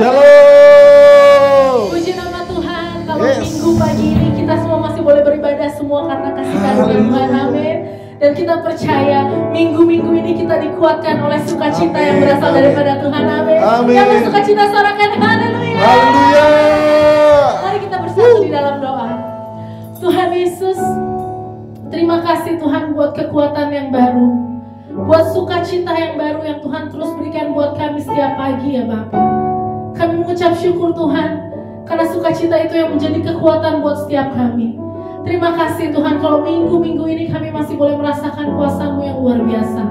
Shalom. Puji nama Tuhan. Kalau minggu pagi ini kita semua masih boleh beribadah semua karena kasih karunia Tuhan. Amin. Dan kita percaya minggu-minggu ini kita dikuatkan oleh sukacita yang berasal daripada Tuhan. Amin. Yang bersukacita sorakan haleluya. Haleluya. Mari kita bersatu di dalam doa. Tuhan Yesus, terima kasih Tuhan buat kekuatan yang baru, buat sukacita yang baru yang Tuhan terus berikan buat kami setiap pagi ya Bapa. Kami mengucap syukur Tuhan karena sukacita itu yang menjadi kekuatan buat setiap kami. Terima kasih Tuhan kalau minggu-minggu ini kami masih boleh merasakan kuasa-Mu yang luar biasa.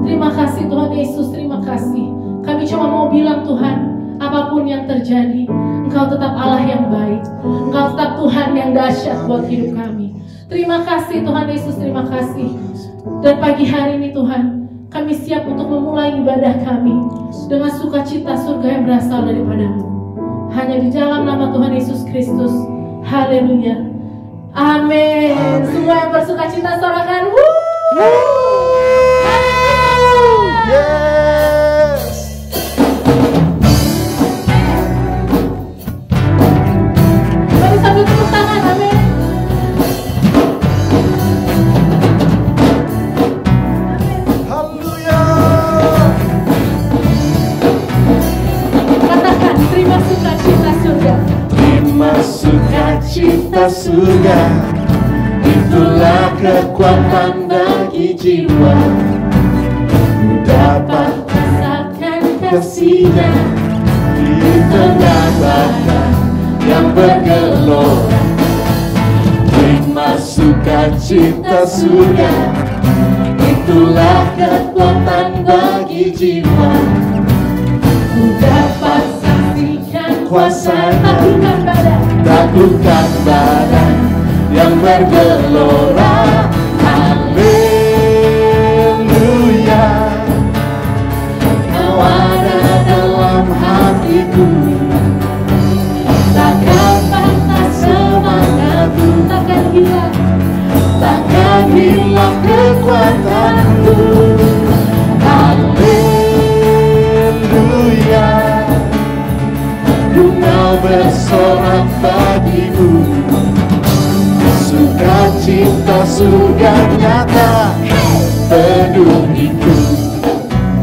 Terima kasih Tuhan Yesus, terima kasih. Kami cuma mau bilang Tuhan, apapun yang terjadi, Engkau tetap Allah yang baik. Engkau tetap Tuhan yang dahsyat buat hidup kami. Terima kasih Tuhan Yesus, terima kasih. Dan pagi hari ini Tuhan, kami siap untuk memulai ibadah kami dengan sukacita surga yang berasal daripada-Mu. Hanya di dalam nama Tuhan Yesus Kristus. Haleluya. Amin. Semua yang bersukacita sorakan. Yes. Mari sambil tepuk tangan. Amin. Haleluya. Katakan terima sukacita surga. Terima sukacita surga, itulah kekuatan bagi jiwa. Ku dapat Rasakan kasih-Nya di tengah badai yang bergelora. Terima sukacita surga, itulah kekuatan bagi jiwa. ku dapat saksikan Kuasa-Nya taklukkan badan yang bergelora. Haleluya. Kau ada dalam hatiku, takkan patah semangatku, takkan hilang kekuatanku. Haleluya. Engkau bersorak bagiku, sukacita surga nyata penuhiku.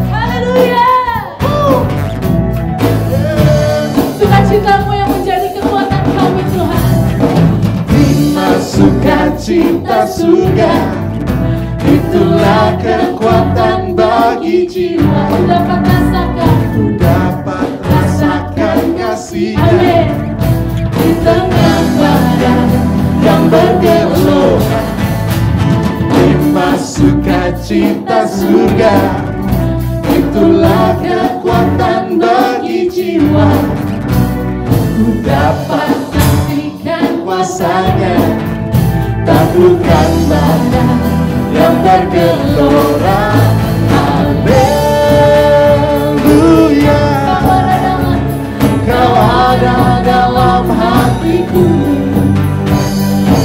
Haleluya. Sukacita-Mu yang menjadi kekuatan kami Tuhan. Terima sukacita surga, itulah kekuatan bagi jiwa. Ku dapat rasakan. Ku dapat rasakan kasih-Nya Amin. di tengah badan yang bergelora. Terima sukacita surga, itulah kekuatan bagi jiwa. Ku dapat Saksikan kuasa-Nya taklukkan badan yang bergelora. Haleluya. Kau ada dalam hatiku,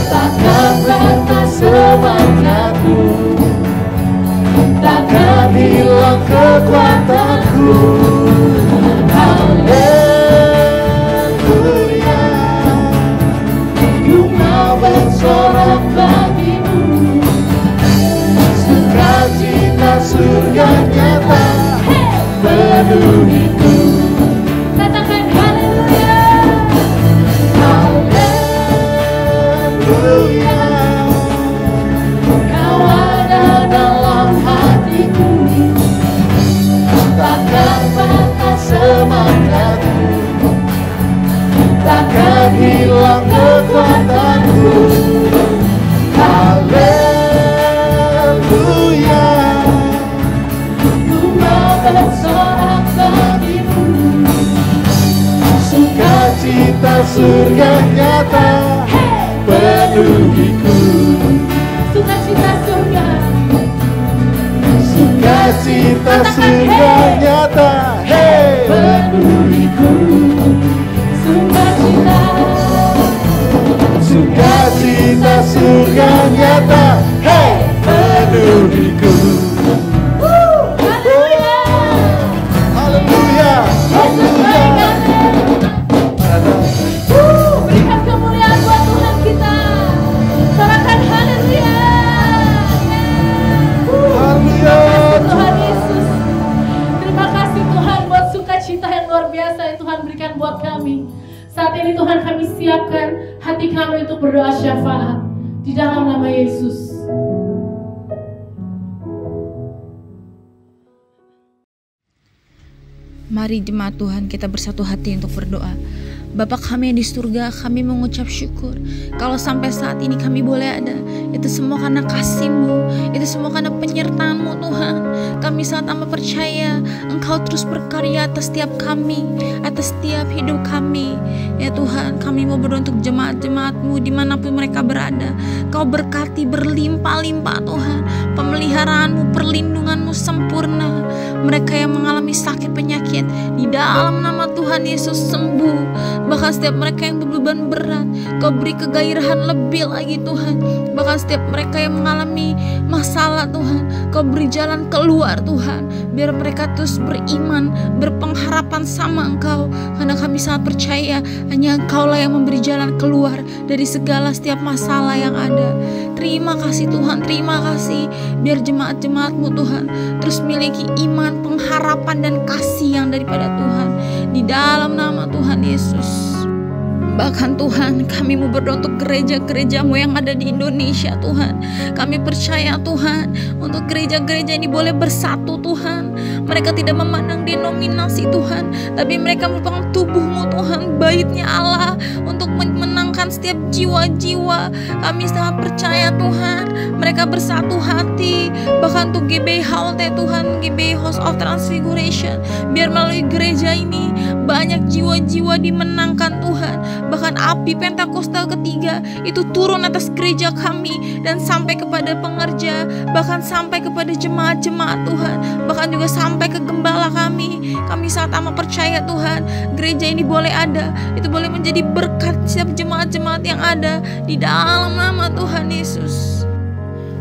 takkan patah semangatku, takkan hilang kekuatanku. Haleluya. Engkau bersorak bagiku, sukacita surga nyata penuhiku. Katakan haleluya. Haleluya. Kau ada dalam hatiku, takkan patah semangatku, takkan hilang kekuatanku. Haleluya. Engkau bersorak bagimu, Sukacita surga nyata penuhiku. sukacita surga. Sukacita surga nyata penuhiku. Sukacita. Sukacita surga nyata penuhiku. Haleluya. Haleluya. Yesus baik. berikan buat kami. Saat ini Tuhan kami siapkan hati kami untuk berdoa syafaat di dalam nama Yesus. Mari jemaat Tuhan kita bersatu hati untuk berdoa. Bapa kami yang di surga, kami mengucap syukur kalau sampai saat ini kami boleh ada. Itu semua karena kasih-Mu, itu semua karena penyertaan-Mu Tuhan. Kami sangat amat percaya Engkau terus berkarya atas setiap kami, atas setiap hidup kami. Ya Tuhan, kami mau berdoa untuk jemaat-jemaat-Mu dimanapun mereka berada. Kau berkati berlimpah-limpah Tuhan. Pemeliharaan-Mu, perlindungan-Mu sempurna. Mereka yang mengalami sakit penyakit, di dalam nama Tuhan Yesus sembuh. Bahkan setiap mereka yang berbeban berat, Kau beri kegairahan lebih lagi Tuhan. Bahkan setiap mereka yang mengalami masalah Tuhan, Kau beri jalan keluar Tuhan. Biar mereka terus beriman, berpengharapan sama Engkau. Karena kami sangat percaya hanya Engkau-lah yang memberi jalan keluar dari segala setiap masalah yang ada. Terima kasih Tuhan, terima kasih. Biar jemaat-jemaat-Mu Tuhan terus miliki iman, pengharapan dan kasih yang daripada Tuhan. Di dalam nama Tuhan Yesus. Bahkan Tuhan, kami mau berdoa untuk gereja-gereja-Mu yang ada di Indonesia Tuhan. Kami percaya Tuhan, untuk gereja-gereja ini boleh bersatu Tuhan. Mereka tidak memandang denominasi Tuhan, tapi mereka merupakan tubuh-Mu Tuhan, baitnya Allah, untuk menangkan setiap jiwa-jiwa. Kami sangat percaya Tuhan, mereka bersatu hati. Bahkan untuk GBI HOT Tuhan, GBI House of Transfiguration, biar melalui gereja ini banyak jiwa-jiwa dimenangkan Tuhan. Bahkan api Pentakosta ketiga itu turun atas gereja kami dan sampai kepada pengerja, bahkan sampai kepada jemaat-jemaat Tuhan, bahkan juga sampai ke gembala kami. Kami sangat amat percaya Tuhan, gereja ini boleh ada, itu boleh menjadi berkat setiap jemaat-jemaat yang ada di dalam nama Tuhan Yesus.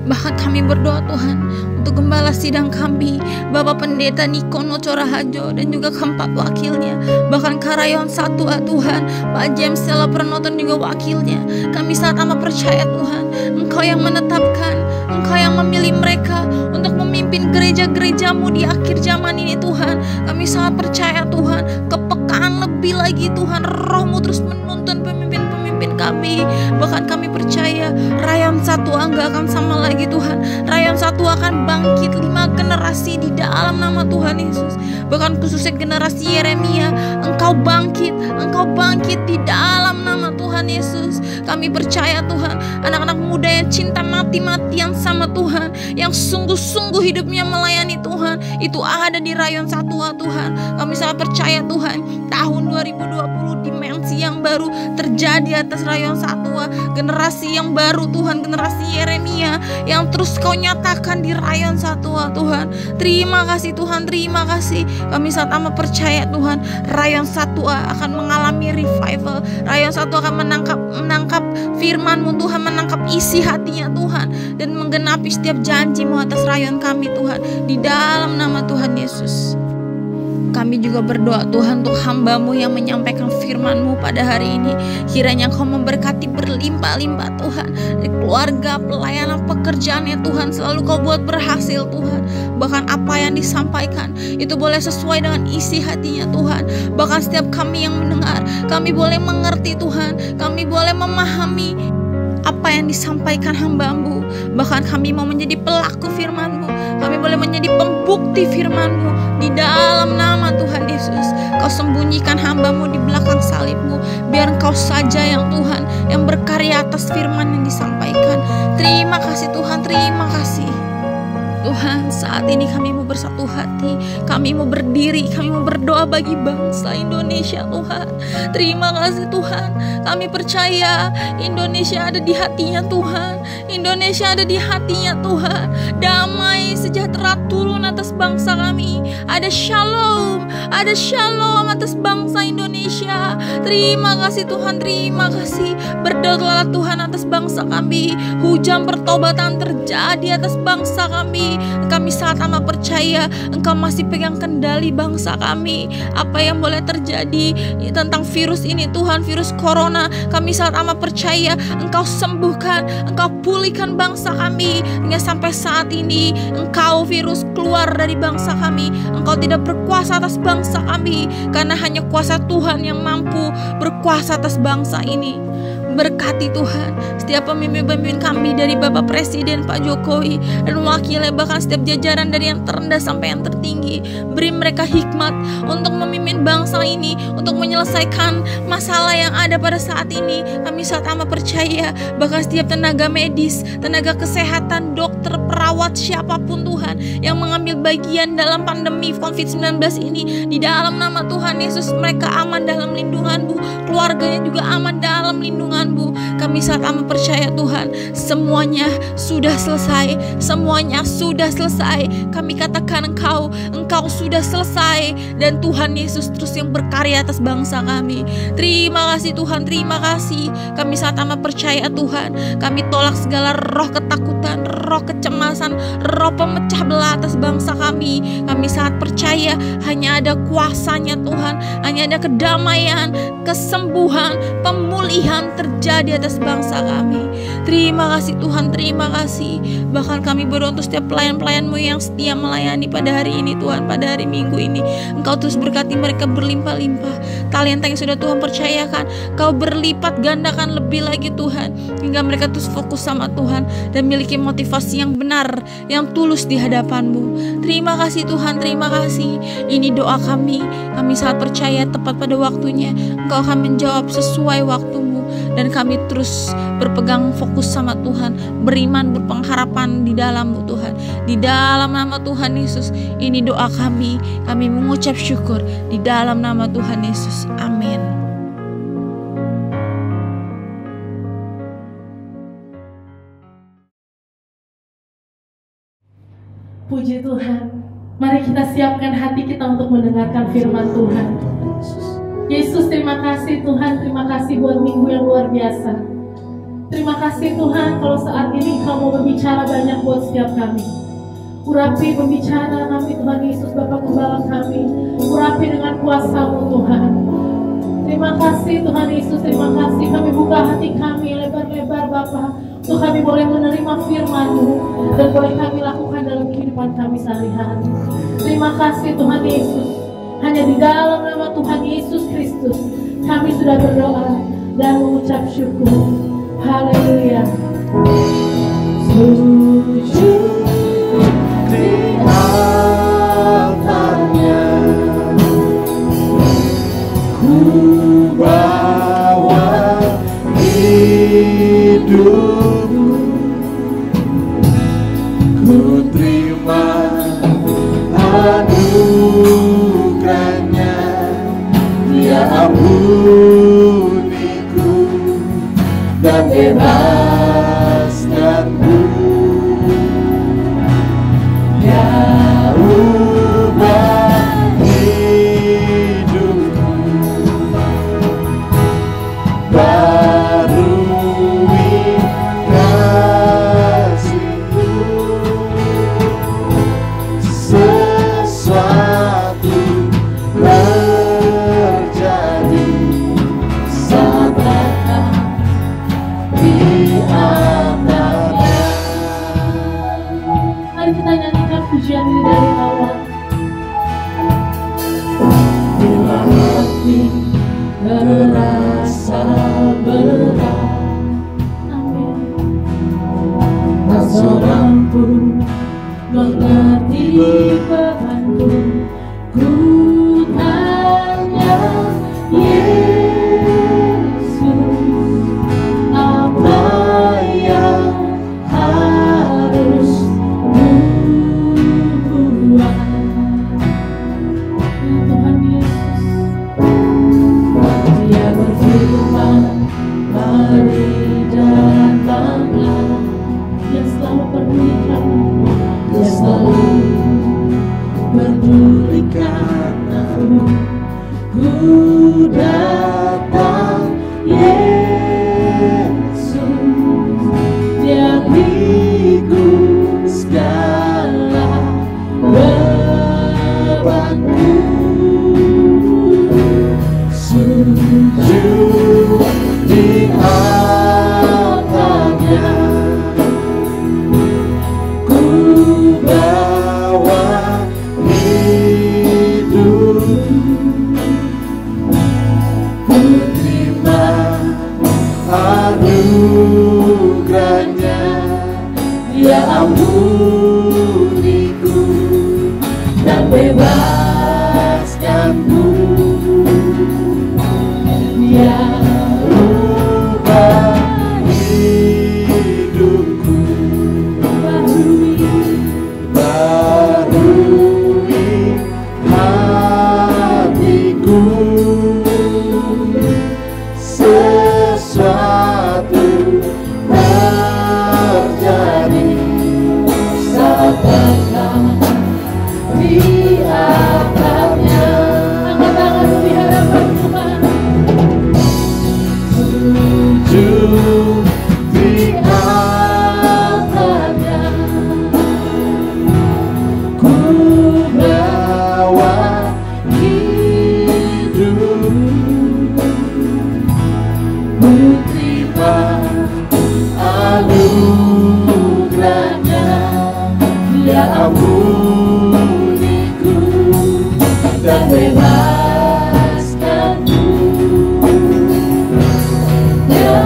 Bahkan kami berdoa Tuhan untuk gembala sidang kami, Bapak Pendeta Nikono Corahajo dan juga keempat wakilnya, bahkan Karayon 1 Tuhan, Pak James Stella Pranoton juga wakilnya. Kami sangat amat percaya Tuhan, Engkau yang menetapkan, Engkau yang memilih mereka untuk memimpin gereja-gereja-Mu di akhir zaman ini Tuhan. Kami sangat percaya Tuhan, kepekaan lebih lagi Tuhan, Roh-Mu terus menuntun pemimpin-pemimpin kami. Bahkan kami percaya Rayon 1 enggak akan sama lagi Tuhan. Rayon 1 akan bangkit 5 generasi di dalam nama Tuhan Yesus. Bahkan khususnya generasi Yeremia, Engkau bangkit di dalam nama Tuhan Yesus. Kami percaya Tuhan, anak-anak muda yang cinta mati-matian sama Tuhan, yang sungguh-sungguh hidupnya melayani Tuhan, itu ada di Rayon 1 Tuhan. Kami sangat percaya Tuhan, tahun 2020 dimensi yang baru terjadi atas Rayon 1, generasi yang baru Tuhan, generasi Yeremia yang terus Kau nyatakan di Rayon 1 Tuhan. Terima kasih Tuhan, terima kasih. Kami sangat amat percaya Tuhan, Rayon 1 akan mengalami revival. Rayon 1 akan menangkap firman-Mu Tuhan, menangkap isi hatinya Tuhan, dan menggenapi setiap janji-Mu atas rayon kami Tuhan, di dalam nama Tuhan Yesus. Kami juga berdoa Tuhan untuk hamba-Mu yang menyampaikan firman-Mu pada hari ini. Kiranya Kau memberkati berlimpah-limpah Tuhan, di keluarga, pelayanan, pekerjaannya Tuhan, selalu Kau buat berhasil Tuhan. Bahkan apa yang disampaikan itu boleh sesuai dengan isi hatinya Tuhan. Bahkan setiap kami yang mendengar, kami boleh mengerti Tuhan, kami boleh memahami apa yang disampaikan hamba-Mu. Bahkan kami mau menjadi pelaku firman-Mu, kami boleh menjadi pembukti firman-Mu di dalam nama Tuhan Yesus. Kau sembunyikan hamba-Mu di belakang salib-Mu, biar Engkau saja yang Tuhan, yang berkarya atas firman yang disampaikan. Terima kasih Tuhan, terima kasih Tuhan. Saat ini kami mau bersatu hati, kami mau berdiri, kami mau berdoa bagi bangsa Indonesia Tuhan. Terima kasih Tuhan, kami percaya Indonesia ada di hatinya Tuhan, Indonesia ada di hatinya Tuhan. Damai sejahtera turun atas bangsa kami, ada shalom atas bangsa Indonesia. Terima kasih Tuhan, terima kasih. Berdoalah Tuhan atas bangsa kami, hujan pertobatan terjadi atas bangsa kami. Kami sangat amat percaya Engkau masih pegang kendali bangsa kami. Apa yang boleh terjadi tentang virus ini Tuhan, virus corona, kami sangat amat percaya Engkau sembuhkan, Engkau pulihkan pulihkan bangsa kami. Hingga sampai saat ini Engkau virus keluar dari bangsa kami. Engkau tidak berkuasa atas bangsa kami, karena hanya kuasa Tuhan yang mampu berkuasa atas bangsa ini. Berkati Tuhan setiap pemimpin-pemimpin kami, dari Bapak Presiden Pak Jokowi dan wakilnya, bahkan setiap jajaran dari yang terendah sampai yang tertinggi. Beri mereka hikmat untuk memimpin bangsa ini, untuk menyelesaikan masalah yang ada pada saat ini. Kami saat amat percaya bahkan setiap tenaga medis, tenaga kesehatan, dokter, perawat, siapapun Tuhan yang mengambil bagian dalam pandemi COVID-19 ini, di dalam nama Tuhan Yesus mereka aman dalam lindungan-Mu, keluarganya juga aman dalam lindungan-Mu. Kami saat amat percaya Tuhan, semuanya sudah selesai, semuanya sudah selesai. Kami katakan Engkau sudah selesai, dan Tuhan Yesus terus yang berkarya atas bangsa kami. Terima kasih Tuhan, terima kasih. Kami saat amat percaya Tuhan, kami tolak segala roh ketakutan, roh kecemasan, roh pemecah belah atas bangsa kami. Kami saat percaya hanya ada kuasanya Tuhan, hanya ada kedamaian, kesembuhan, pemulihan terjadi atas bangsa kami. Terima kasih Tuhan, terima kasih. Bahkan kami berdoa untuk setiap pelayan-pelayan-Mu yang setia melayani pada hari ini Tuhan, pada hari Minggu ini. Engkau terus berkati mereka berlimpah-limpah. Talenta yang sudah Tuhan percayakan, Kau berlipat gandakan lebih lagi Tuhan, hingga mereka terus fokus sama Tuhan dan miliki motivasi yang benar, yang tulus di hadapan-Mu. Terima kasih Tuhan, terima kasih. Ini doa kami. Kami sangat percaya tepat pada waktunya Engkau akan menjawab sesuai waktu-Mu, dan kami terus berpegang fokus sama Tuhan, beriman, berpengharapan di dalam-Mu Tuhan. Di dalam nama Tuhan Yesus, ini doa kami. Kami mengucap syukur di dalam nama Tuhan Yesus. Amin. Puji Tuhan. Mari kita siapkan hati kita untuk mendengarkan firman Tuhan. Yesus, terima kasih Tuhan, terima kasih buat minggu yang luar biasa. Terima kasih Tuhan kalau saat ini Kau mau berbicara banyak buat setiap kami. Urapi pembicara kami Tuhan Yesus, Bapa Gembala kami. Urapi dengan kuasa-Mu Tuhan. Terima kasih Tuhan Yesus, terima kasih. Kami buka hati kami lebar-lebar Bapa, untuk kami boleh menerima firman-Mu dan boleh kami lakukan dalam kehidupan kami sehari-hari. Terima kasih Tuhan Yesus. Hanya di dalam nama Tuhan Yesus Kristus kami sudah berdoa dan mengucap syukur. Haleluya. Sujud di altarnya, ku bawa hidupku, ku terima anugerahnya, Dia ampuniku dan bebaskanku. Dia ubah hidupku, barui kasih-Mu. Sesuatu terjadi saat datang di antara. Mari kita nyanyikan pujian ini dari awal. Bila hati terasa berat, Amin. tak seorang pun Mengerti bebanku, ku tanya Yesus, apa yang harus kubuat? Tuhan Yesus, Dia berfirman, mari dan bangga, Dia selalu pedulikan, Dia selalu pedulikan aku. Ku datang Yesus, Dia pikul segala bebanku. Sujud di altarnya, terima anugerahnya, Dia ampuniku dan bebaskanku. Dia ubah hidupku, barui hatiku. Sesuatu terjadi saat datang di atapnya. Angkat tangan di hadapan Tuhan. Sujud di atapnya, ku bawa hidup, ku terima anugerahnya, Dia ampuniku dan bebaskanku. Dia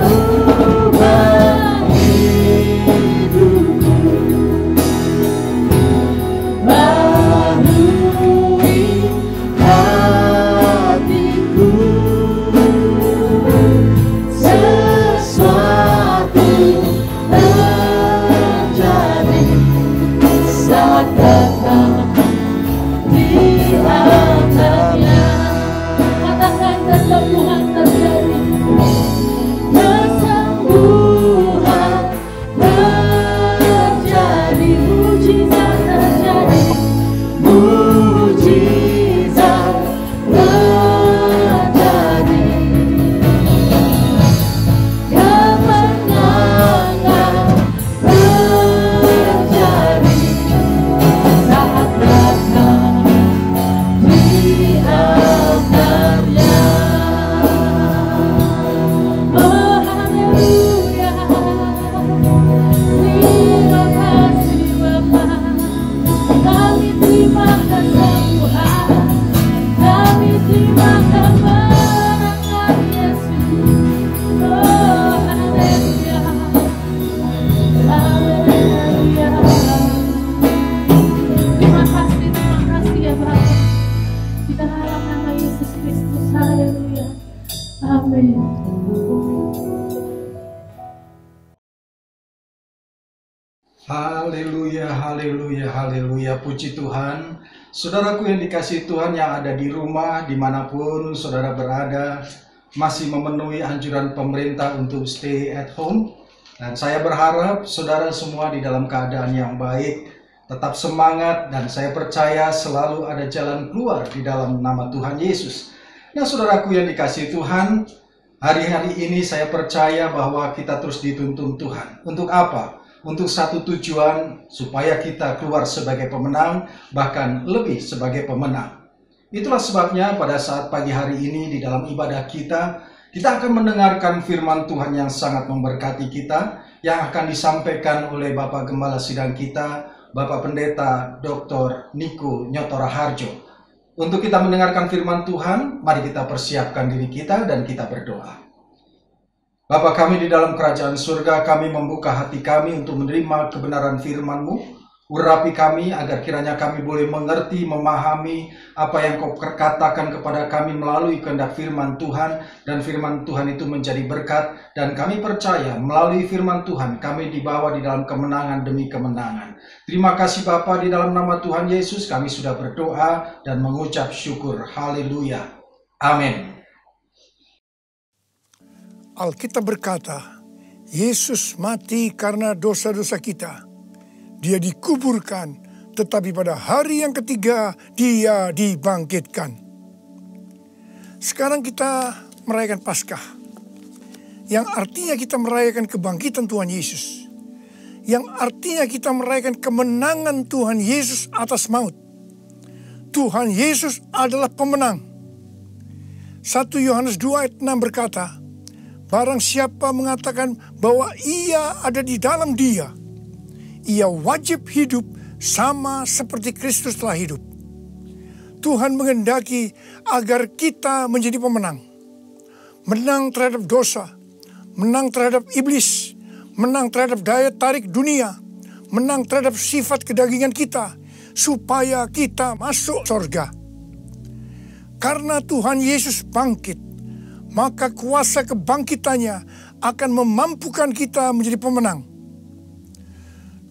ubah hidupku, barui hatiku. Sesuatu terjadi saat datang di atapnya. Katakan kesembuhan terjadi, kesembuhan terjadi, mujizat terjadi, mujizat terjadi. Kemenangan terjadi saat datang di altarnya. Oh haleluya, terima kasih Bapa. Kami terima kesembuhan, kami terima kemenangan Yesus. Oh haleluya, haleluya. Terima kasih ya Bapa. Di dalam nama Yesus Kristus, haleluya. Amin. Haleluya, haleluya, haleluya, puji Tuhan. Saudaraku yang dikasihi Tuhan yang ada di rumah, dimanapun saudara berada, masih memenuhi anjuran pemerintah untuk stay at home. Dan saya berharap saudara semua di dalam keadaan yang baik, tetap semangat, dan saya percaya selalu ada jalan keluar di dalam nama Tuhan Yesus. Nah saudaraku yang dikasihi Tuhan, hari-hari ini saya percaya bahwa kita terus dituntun Tuhan. Untuk apa? Untuk satu tujuan, supaya kita keluar sebagai pemenang, bahkan lebih sebagai pemenang. Itulah sebabnya pada saat pagi hari ini di dalam ibadah kita akan mendengarkan firman Tuhan yang sangat memberkati kita, yang akan disampaikan oleh Bapak Gembala Sidang kita, Bapak Pendeta Dr. Niko Nyotora Harjo. Untuk kita mendengarkan firman Tuhan, mari kita persiapkan diri kita dan kita berdoa. Bapa kami di dalam kerajaan surga, kami membuka hati kami untuk menerima kebenaran firman-Mu. Urapi kami agar kiranya kami boleh mengerti, memahami apa yang Kau katakan kepada kami melalui kehendak firman Tuhan. Dan firman Tuhan itu menjadi berkat. Dan kami percaya melalui firman Tuhan kami dibawa di dalam kemenangan demi kemenangan. Terima kasih Bapa, di dalam nama Tuhan Yesus kami sudah berdoa dan mengucap syukur. Haleluya. Amin. Alkitab berkata, Yesus mati karena dosa-dosa kita. Dia dikuburkan, tetapi pada hari yang ketiga Dia dibangkitkan. Sekarang kita merayakan Paskah, yang artinya kita merayakan kebangkitan Tuhan Yesus, yang artinya kita merayakan kemenangan Tuhan Yesus atas maut. Tuhan Yesus adalah pemenang. 1 Yohanes 2 ayat 6 berkata, barang siapa mengatakan bahwa ia ada di dalam Dia, ia wajib hidup sama seperti Kristus telah hidup. Tuhan menghendaki agar kita menjadi pemenang. menang terhadap dosa, menang terhadap iblis, menang terhadap daya tarik dunia, menang terhadap sifat kedagingan kita, supaya kita masuk surga. Karena Tuhan Yesus bangkit, maka kuasa kebangkitannya akan memampukan kita menjadi pemenang.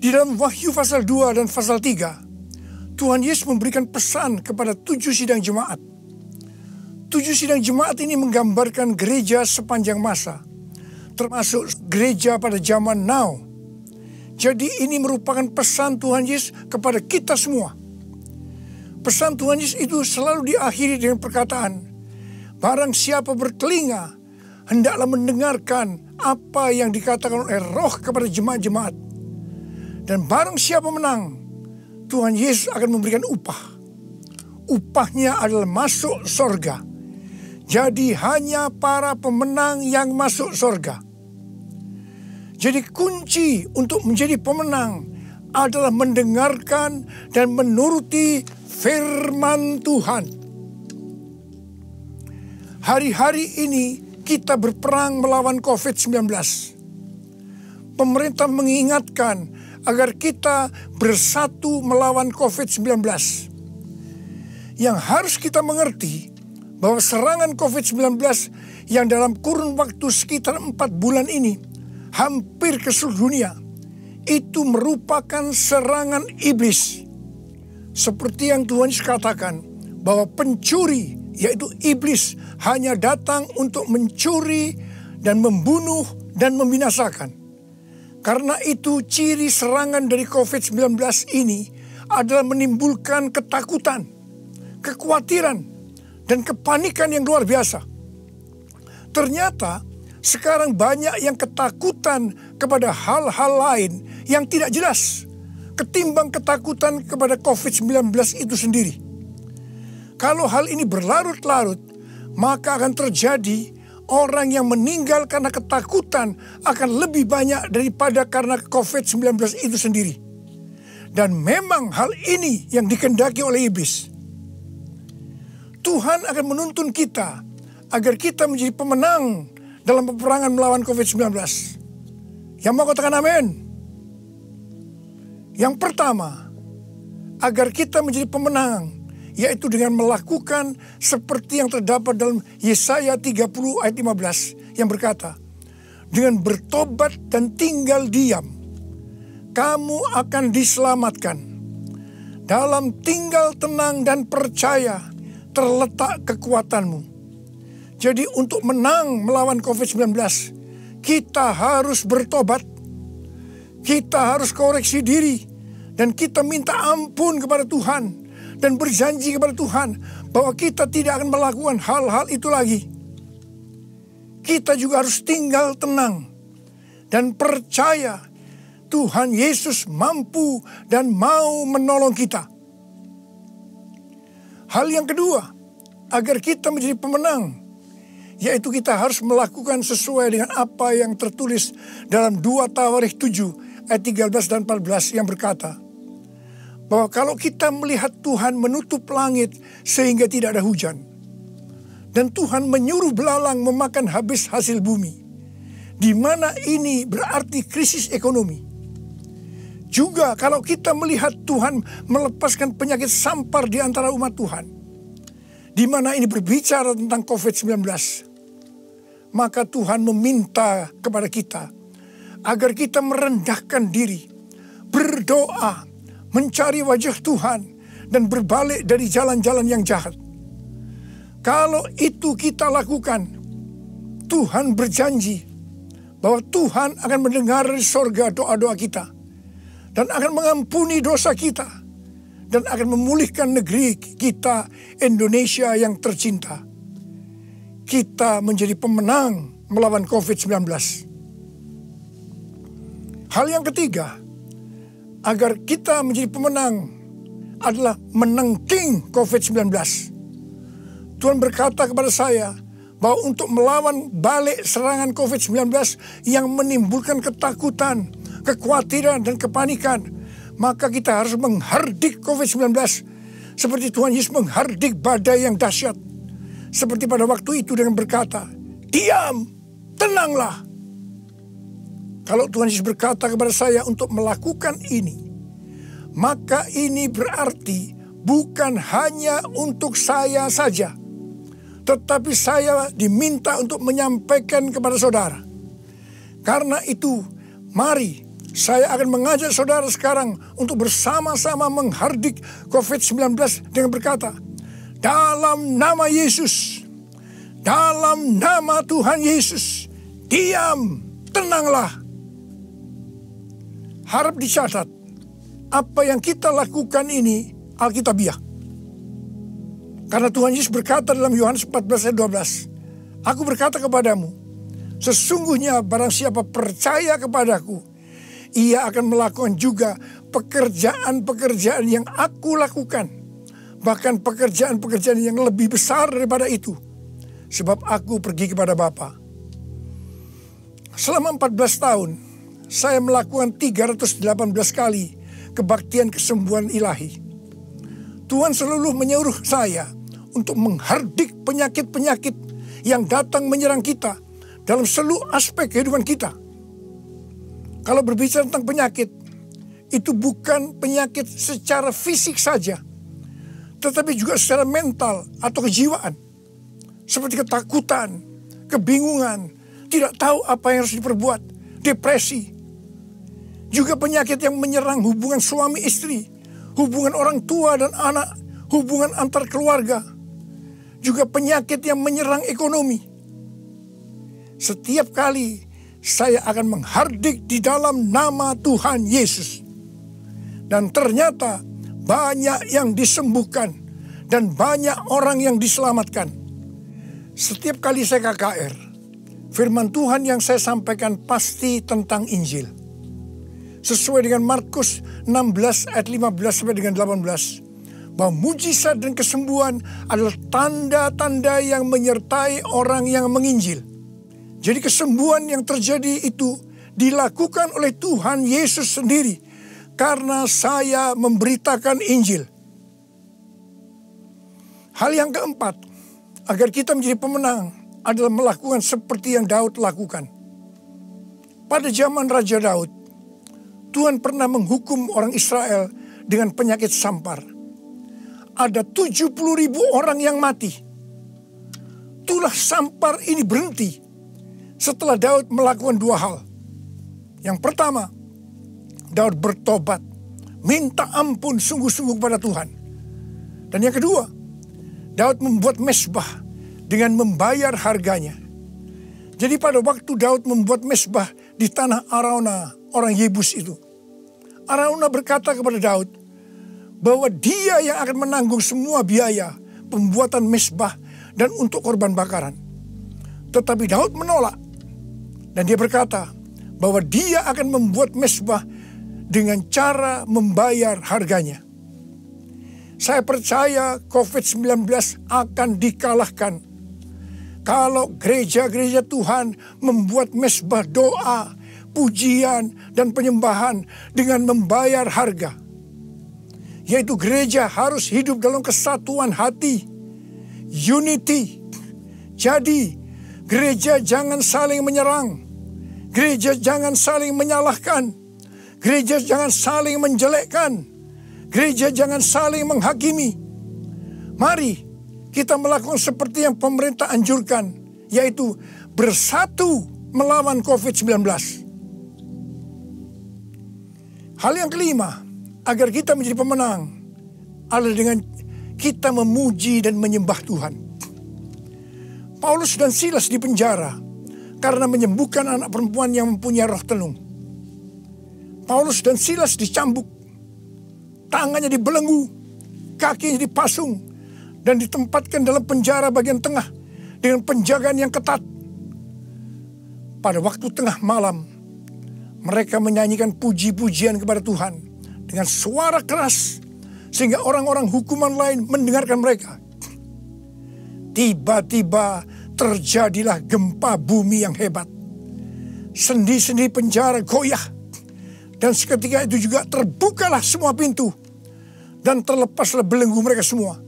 Di dalam Wahyu pasal 2 dan pasal 3, Tuhan Yesus memberikan pesan kepada 7 sidang jemaat. 7 sidang jemaat ini menggambarkan gereja sepanjang masa, termasuk gereja pada zaman now. Jadi ini merupakan pesan Tuhan Yesus kepada kita semua. Pesan Tuhan Yesus itu selalu diakhiri dengan perkataan, barang siapa bertelinga, hendaklah mendengarkan apa yang dikatakan oleh Roh kepada jemaat-jemaat. Dan barang siapa menang, Tuhan Yesus akan memberikan upah. Upahnya adalah masuk surga. Jadi hanya para pemenang yang masuk surga. Jadi kunci untuk menjadi pemenang adalah mendengarkan dan menuruti firman Tuhan. Hari-hari ini kita berperang melawan COVID-19. Pemerintah mengingatkan agar kita bersatu melawan COVID-19. Yang harus kita mengerti bahwa serangan COVID-19 yang dalam kurun waktu sekitar 4 bulan ini hampir ke seluruh dunia, itu merupakan serangan iblis. Seperti yang Tuhan Yesus katakan, bahwa pencuri, yaitu iblis, hanya datang untuk mencuri dan membunuh dan membinasakan. Karena itu ciri serangan dari COVID-19 ini adalah menimbulkan ketakutan, kekhawatiran, dan kepanikan yang luar biasa. Ternyata sekarang banyak yang ketakutan kepada hal-hal lain yang tidak jelas ketimbang ketakutan kepada COVID-19 itu sendiri. Kalau hal ini berlarut-larut, maka akan terjadi orang yang meninggal karena ketakutan akan lebih banyak daripada karena COVID-19 itu sendiri. Dan memang hal ini yang dikehendaki oleh iblis. Tuhan akan menuntun kita agar kita menjadi pemenang dalam peperangan melawan COVID-19. Yang mau katakan amin? Yang pertama, agar kita menjadi pemenang, yaitu dengan melakukan seperti yang terdapat dalam Yesaya 30 ayat 15 yang berkata, dengan bertobat dan tinggal diam, kamu akan diselamatkan. Dalam tinggal tenang dan percaya terletak kekuatanmu. Jadi untuk menang melawan COVID-19, kita harus bertobat, kita harus koreksi diri, dan kita minta ampun kepada Tuhan, dan berjanji kepada Tuhan bahwa kita tidak akan melakukan hal-hal itu lagi. Kita juga harus tinggal tenang dan percaya Tuhan Yesus mampu dan mau menolong kita. Hal yang kedua, agar kita menjadi pemenang, yaitu kita harus melakukan sesuai dengan apa yang tertulis dalam 2 Tawarikh 7 ayat 13 dan 14 yang berkata, bahwa kalau kita melihat Tuhan menutup langit sehingga tidak ada hujan, dan Tuhan menyuruh belalang memakan habis hasil bumi, di mana ini berarti krisis ekonomi. Juga kalau kita melihat Tuhan melepaskan penyakit sampar di antara umat Tuhan, di mana ini berbicara tentang COVID-19, maka Tuhan meminta kepada kita agar kita merendahkan diri, berdoa, mencari wajah Tuhan, dan berbalik dari jalan-jalan yang jahat. Kalau itu kita lakukan, Tuhan berjanji bahwa Tuhan akan mendengar dari sorga doa-doa kita, dan akan mengampuni dosa kita, dan akan memulihkan negeri kita, Indonesia yang tercinta. Kita menjadi pemenang melawan COVID-19. Hal yang ketiga, agar kita menjadi pemenang adalah menangking COVID-19. Tuhan berkata kepada saya bahwa untuk melawan balik serangan COVID-19 yang menimbulkan ketakutan, kekhawatiran, dan kepanikan, maka kita harus menghardik COVID-19 seperti Tuhan Yesus menghardik badai yang dahsyat. Seperti pada waktu itu dengan berkata, diam, tenanglah. Kalau Tuhan Yesus berkata kepada saya untuk melakukan ini, maka ini berarti bukan hanya untuk saya saja, tetapi saya diminta untuk menyampaikan kepada saudara. Karena itu, mari saya akan mengajak saudara sekarang untuk bersama-sama menghardik COVID-19 dengan berkata, dalam nama Yesus, dalam nama Tuhan Yesus, diam, tenanglah. Harap dicatat, apa yang kita lakukan ini Alkitabiah. Karena Tuhan Yesus berkata dalam Yohanes 14 ayat 12, aku berkata kepadamu, sesungguhnya barang siapa percaya kepadaku, ia akan melakukan juga pekerjaan-pekerjaan yang aku lakukan. Bahkan pekerjaan-pekerjaan yang lebih besar daripada itu. Sebab aku pergi kepada Bapa. Selama 14 tahun, saya melakukan 318 kali kebaktian kesembuhan ilahi. Tuhan selalu menyuruh saya untuk menghardik penyakit-penyakit yang datang menyerang kita dalam seluruh aspek kehidupan kita. Kalau berbicara tentang penyakit, itu bukan penyakit secara fisik saja, tetapi juga secara mental atau kejiwaan. Seperti ketakutan, kebingungan, tidak tahu apa yang harus diperbuat, depresi. Juga penyakit yang menyerang hubungan suami istri, hubungan orang tua dan anak, hubungan antar keluarga. Juga penyakit yang menyerang ekonomi. Setiap kali saya akan menghardik di dalam nama Tuhan Yesus. Dan ternyata banyak yang disembuhkan dan banyak orang yang diselamatkan. Setiap kali saya KKR, firman Tuhan yang saya sampaikan pasti tentang Injil. Sesuai dengan Markus 16 ayat 15 sampai dengan 18. Bahwa mujizat dan kesembuhan adalah tanda-tanda yang menyertai orang yang menginjil. Jadi kesembuhan yang terjadi itu dilakukan oleh Tuhan Yesus sendiri. Karena saya memberitakan Injil. Hal yang keempat, agar kita menjadi pemenang adalah melakukan seperti yang Daud lakukan. Pada zaman Raja Daud, Tuhan pernah menghukum orang Israel dengan penyakit sampar. Ada 70.000 orang yang mati. Tulah sampar ini berhenti setelah Daud melakukan dua hal. Yang pertama, Daud bertobat, minta ampun sungguh-sungguh kepada Tuhan. Dan yang kedua, Daud membuat mezbah dengan membayar harganya. Jadi pada waktu Daud membuat mezbah di tanah Araunah, orang Yebus itu, Araunah berkata kepada Daud bahwa dia yang akan menanggung semua biaya pembuatan mezbah dan untuk korban bakaran. Tetapi Daud menolak dan dia berkata bahwa dia akan membuat mezbah dengan cara membayar harganya. Saya percaya COVID-19 akan dikalahkan kalau gereja-gereja Tuhan membuat mezbah doa, pujian, dan penyembahan dengan membayar harga. Yaitu gereja harus hidup dalam kesatuan hati, unity. Jadi gereja jangan saling menyerang, gereja jangan saling menyalahkan, gereja jangan saling menjelekkan, gereja jangan saling menghakimi. Mari kita melakukan seperti yang pemerintah anjurkan, yaitu bersatu melawan COVID-19. Hal yang kelima, agar kita menjadi pemenang, adalah dengan kita memuji dan menyembah Tuhan. Paulus dan Silas di penjara karena menyembuhkan anak perempuan yang mempunyai roh tenung. Paulus dan Silas dicambuk, tangannya dibelenggu, kakinya dipasung, dan ditempatkan dalam penjara bagian tengah dengan penjagaan yang ketat. Pada waktu tengah malam, mereka menyanyikan puji-pujian kepada Tuhan dengan suara keras sehingga orang-orang hukuman lain mendengarkan mereka. Tiba-tiba terjadilah gempa bumi yang hebat. Sendi-sendi penjara goyah. Dan seketika itu juga terbukalah semua pintu. Dan terlepaslah belenggu mereka semua.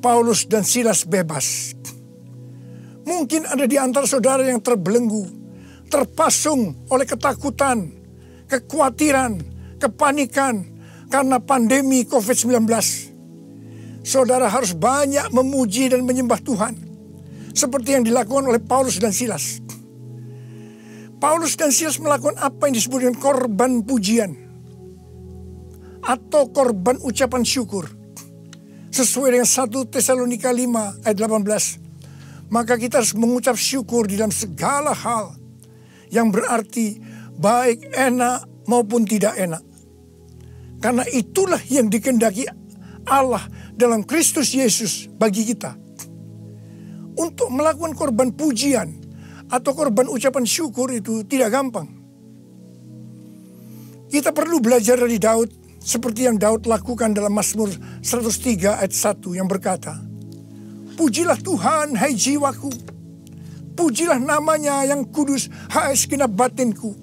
Paulus dan Silas bebas. Mungkin ada di antara saudara yang terbelenggu, terpasung oleh ketakutan, kekhawatiran, kepanikan karena pandemi COVID-19. Saudara harus banyak memuji dan menyembah Tuhan, seperti yang dilakukan oleh Paulus dan Silas. Paulus dan Silas melakukan apa yang disebut dengan korban pujian atau korban ucapan syukur. Sesuai dengan 1 Tesalonika 5 ayat 18. Maka kita harus mengucap syukur di dalam segala hal, yang berarti baik enak maupun tidak enak. Karena itulah yang dikehendaki Allah dalam Kristus Yesus bagi kita. Untuk melakukan korban pujian atau korban ucapan syukur itu tidak gampang. Kita perlu belajar dari Daud, seperti yang Daud lakukan dalam Mazmur 103 ayat 1 yang berkata, "Pujilah Tuhan, hai jiwaku. Pujilah namanya yang kudus, hai segenap batinku."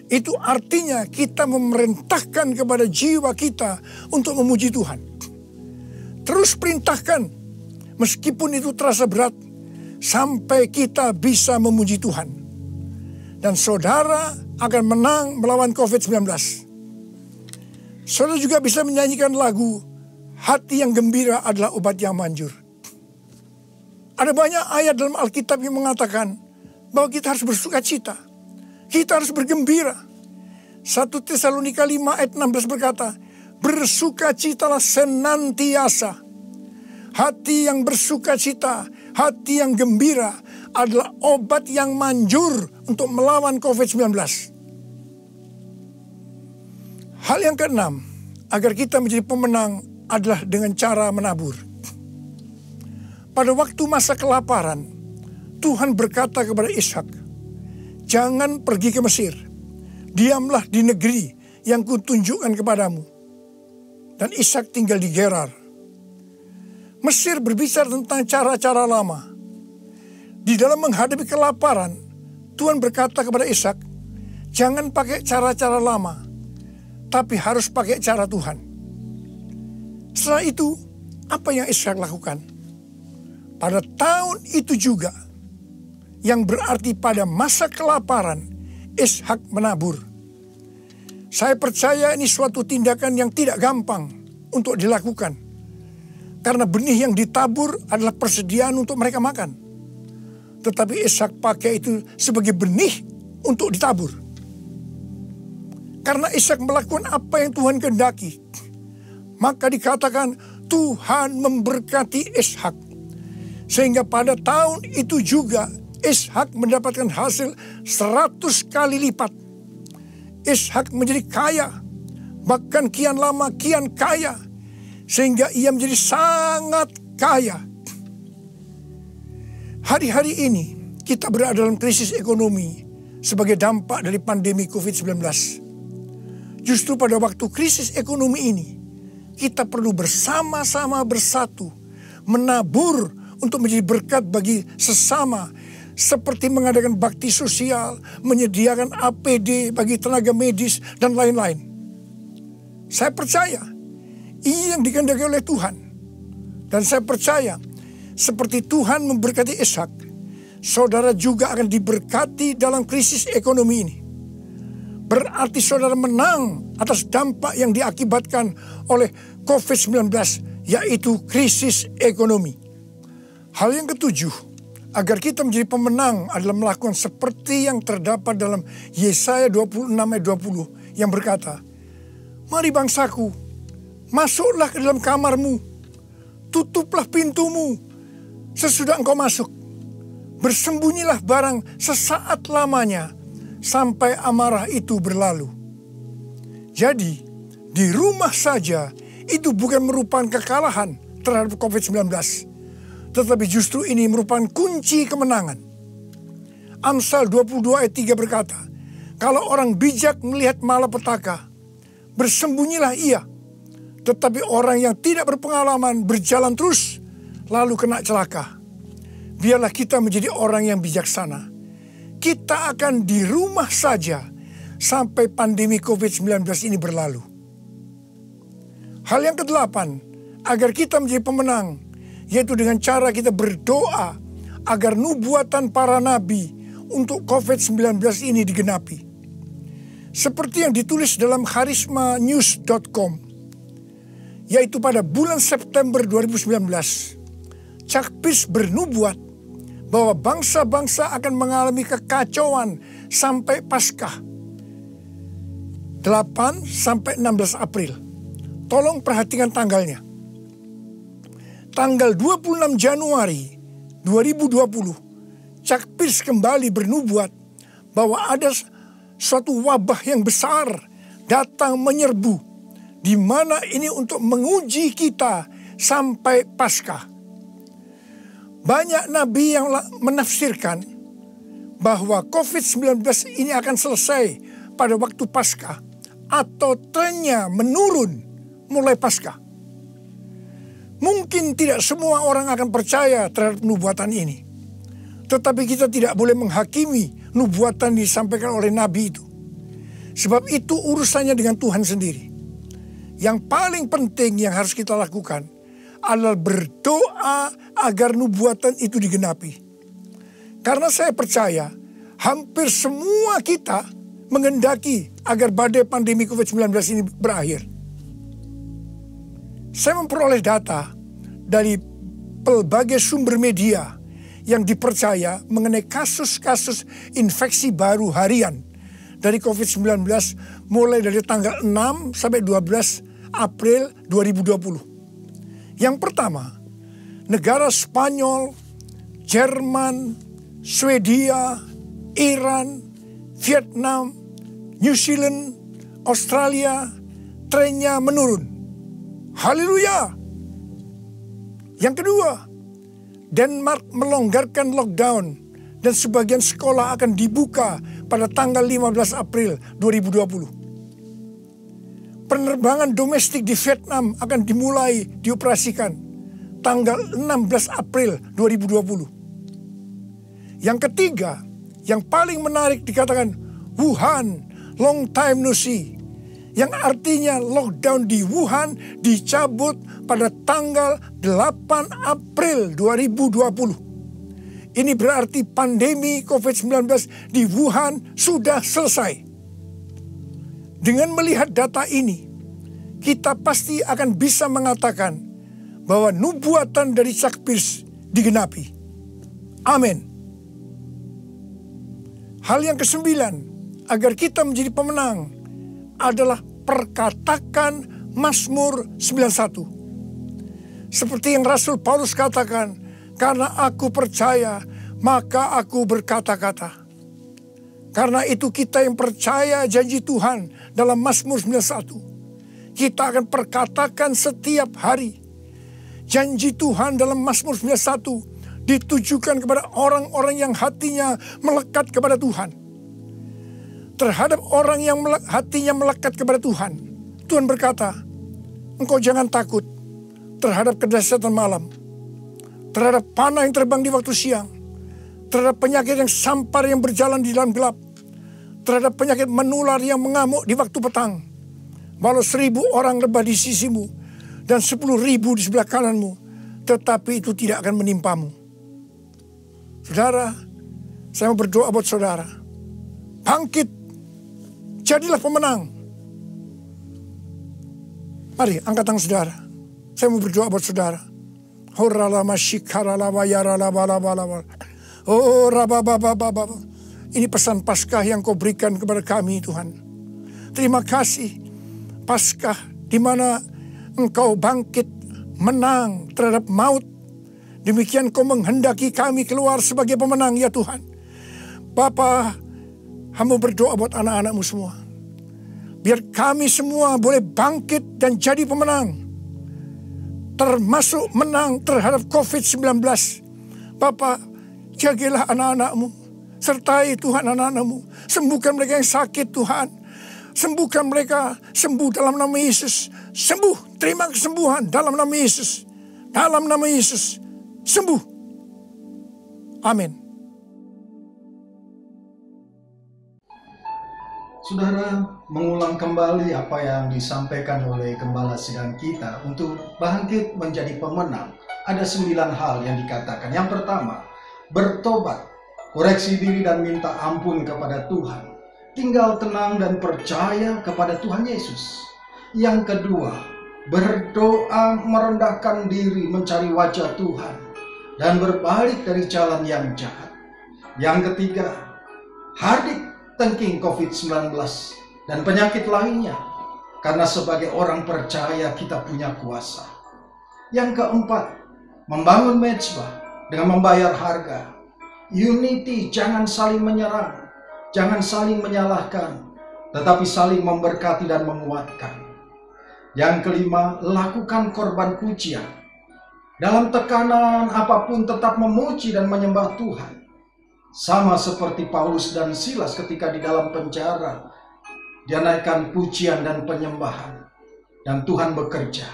Itu artinya kita memerintahkan kepada jiwa kita untuk memuji Tuhan. Terus perintahkan, meskipun itu terasa berat, sampai kita bisa memuji Tuhan. Dan saudara akan menang melawan COVID-19. Saudara juga bisa menyanyikan lagu, "Hati yang gembira adalah obat yang manjur." Ada banyak ayat dalam Alkitab yang mengatakan bahwa kita harus bersuka cita. Kita harus bergembira. 1 Tesalonika 5 ayat 16 berkata, "Bersuka citalah senantiasa." Hati yang bersuka cita, hati yang gembira adalah obat yang manjur untuk melawan COVID-19. Hal yang keenam, agar kita menjadi pemenang adalah dengan cara menabur. Pada waktu masa kelaparan, Tuhan berkata kepada Ishak, "Jangan pergi ke Mesir. Diamlah di negeri yang kutunjukkan kepadamu." Dan Ishak tinggal di Gerar. Mesir berbicara tentang cara-cara lama. Di dalam menghadapi kelaparan, Tuhan berkata kepada Ishak, "Jangan pakai cara-cara lama, tapi harus pakai cara Tuhan." Setelah itu, apa yang Ishak lakukan? Pada tahun itu juga, yang berarti pada masa kelaparan, Ishak menabur. Saya percaya ini suatu tindakan yang tidak gampang untuk dilakukan. Karena benih yang ditabur adalah persediaan untuk mereka makan. Tetapi Ishak pakai itu sebagai benih untuk ditabur. Karena Ishak melakukan apa yang Tuhan kehendaki, maka dikatakan Tuhan memberkati Ishak. Sehingga pada tahun itu juga Ishak mendapatkan hasil 100 kali lipat. Ishak menjadi kaya, bahkan kian lama kian kaya, sehingga ia menjadi sangat kaya. Hari-hari ini kita berada dalam krisis ekonomi sebagai dampak dari pandemi COVID-19. Justru pada waktu krisis ekonomi ini, kita perlu bersama-sama bersatu, menabur untuk menjadi berkat bagi sesama, seperti mengadakan bakti sosial, menyediakan APD bagi tenaga medis, dan lain-lain. Saya percaya ini yang dikehendaki oleh Tuhan. Dan saya percaya seperti Tuhan memberkati Ishak, saudara juga akan diberkati dalam krisis ekonomi ini. Berarti saudara menang atas dampak yang diakibatkan oleh COVID-19, yaitu krisis ekonomi. Hal yang ketujuh, agar kita menjadi pemenang adalah melakukan seperti yang terdapat dalam Yesaya 26 ayat 20 yang berkata, "Mari bangsaku, masuklah ke dalam kamarmu, tutuplah pintumu sesudah engkau masuk. Bersembunyilah barang sesaat lamanya sampai amarah itu berlalu." Jadi, di rumah saja itu bukan merupakan kekalahan terhadap COVID-19. Tetapi justru ini merupakan kunci kemenangan. Amsal 22 ayat 3 berkata, "Kalau orang bijak melihat malapetaka, bersembunyilah ia. Tetapi orang yang tidak berpengalaman berjalan terus, lalu kena celaka." Biarlah kita menjadi orang yang bijaksana. Kita akan di rumah saja sampai pandemi COVID-19 ini berlalu. Hal yang ke-8, agar kita menjadi pemenang, yaitu dengan cara kita berdoa agar nubuatan para nabi untuk COVID-19 ini digenapi. Seperti yang ditulis dalam charismanews.com, yaitu pada bulan September 2019, Chuck Pierce bernubuat bahwa bangsa-bangsa akan mengalami kekacauan sampai Paskah 8 sampai 16 April. Tolong perhatikan tanggalnya. Tanggal 26 Januari 2020, Chuck Pierce kembali bernubuat bahwa ada suatu wabah yang besar datang menyerbu, di mana ini untuk menguji kita sampai Paskah. Banyak nabi yang menafsirkan bahwa COVID-19 ini akan selesai pada waktu Paskah atau trennya menurun mulai Paskah. Mungkin tidak semua orang akan percaya terhadap nubuatan ini. Tetapi kita tidak boleh menghakimi nubuatan disampaikan oleh nabi itu. Sebab itu urusannya dengan Tuhan sendiri. Yang paling penting yang harus kita lakukan adalah berdoa agar nubuatan itu digenapi. Karena saya percaya hampir semua kita menghendaki agar badai pandemi COVID-19 ini berakhir. Saya memperoleh data dari berbagai sumber media yang dipercaya mengenai kasus-kasus infeksi baru harian dari COVID-19 mulai dari tanggal 6 sampai 12 April 2020. Yang pertama, negara Spanyol, Jerman, Swedia, Iran, Vietnam, New Zealand, Australia, trennya menurun. Haleluya. Yang kedua, Denmark melonggarkan lockdown dan sebagian sekolah akan dibuka pada tanggal 15 April 2020. Penerbangan domestik di Vietnam akan dimulai dioperasikan tanggal 16 April 2020. Yang ketiga, yang paling menarik dikatakan Wuhan, long time no see. Yang artinya lockdown di Wuhan dicabut pada tanggal 8 April 2020. Ini berarti pandemi COVID-19 di Wuhan sudah selesai. Dengan melihat data ini, kita pasti akan bisa mengatakan bahwa nubuatan dari Chuck Pierce digenapi. Amin. Hal yang kesembilan, agar kita menjadi pemenang, adalah perkatakan Mazmur 91. Seperti yang Rasul Paulus katakan, karena aku percaya, maka aku berkata-kata. Karena itu kita yang percaya janji Tuhan dalam Mazmur 91, kita akan perkatakan setiap hari. Janji Tuhan dalam Mazmur 91 ditujukan kepada orang-orang yang hatinya melekat kepada Tuhan. Terhadap orang yang hatinya melekat kepada Tuhan, Tuhan berkata, engkau jangan takut terhadap kedahsyatan malam, terhadap panah yang terbang di waktu siang, terhadap penyakit yang sampar yang berjalan di dalam gelap, terhadap penyakit menular yang mengamuk di waktu petang. Walau 1000 orang rebah di sisimu dan 10.000 di sebelah kananmu, tetapi itu tidak akan menimpamu. Saudara, saya mau berdoa buat saudara. Bangkit, jadilah pemenang. Mari angkat tangan saudara. Saya mau berdoa buat saudara. Ini pesan Paskah yang kau berikan kepada kami, Tuhan. Terima kasih Paskah di mana engkau bangkit menang terhadap maut. Demikian kau menghendaki kami keluar sebagai pemenang, ya Tuhan. Bapa, hamba berdoa buat anak-anakmu semua. Biar kami semua boleh bangkit dan jadi pemenang. Termasuk menang terhadap COVID-19. Bapa, jagalah anak-anakmu. Sertai Tuhan anak-anakmu. Sembuhkan mereka yang sakit, Tuhan. Sembuhkan mereka, sembuh dalam nama Yesus. Sembuh, terima kesembuhan dalam nama Yesus. Dalam nama Yesus, sembuh. Amin. Saudara, mengulang kembali apa yang disampaikan oleh Gembala Sidang kita untuk bangkit menjadi pemenang. Ada 9 hal yang dikatakan. Yang pertama, bertobat, koreksi diri dan minta ampun kepada Tuhan. Tinggal tenang dan percaya kepada Tuhan Yesus. Yang kedua, berdoa merendahkan diri mencari wajah Tuhan dan berbalik dari jalan yang jahat. Yang ketiga, hardik tengking COVID-19 dan penyakit lainnya, karena sebagai orang percaya kita punya kuasa. Yang keempat, membangun mezbah dengan membayar harga. Unity, jangan saling menyerang, jangan saling menyalahkan, tetapi saling memberkati dan menguatkan. Yang kelima, lakukan korban pujian. Dalam tekanan apapun tetap memuji dan menyembah Tuhan. Sama seperti Paulus dan Silas ketika di dalam penjara, dia naikkan pujian dan penyembahan, dan Tuhan bekerja.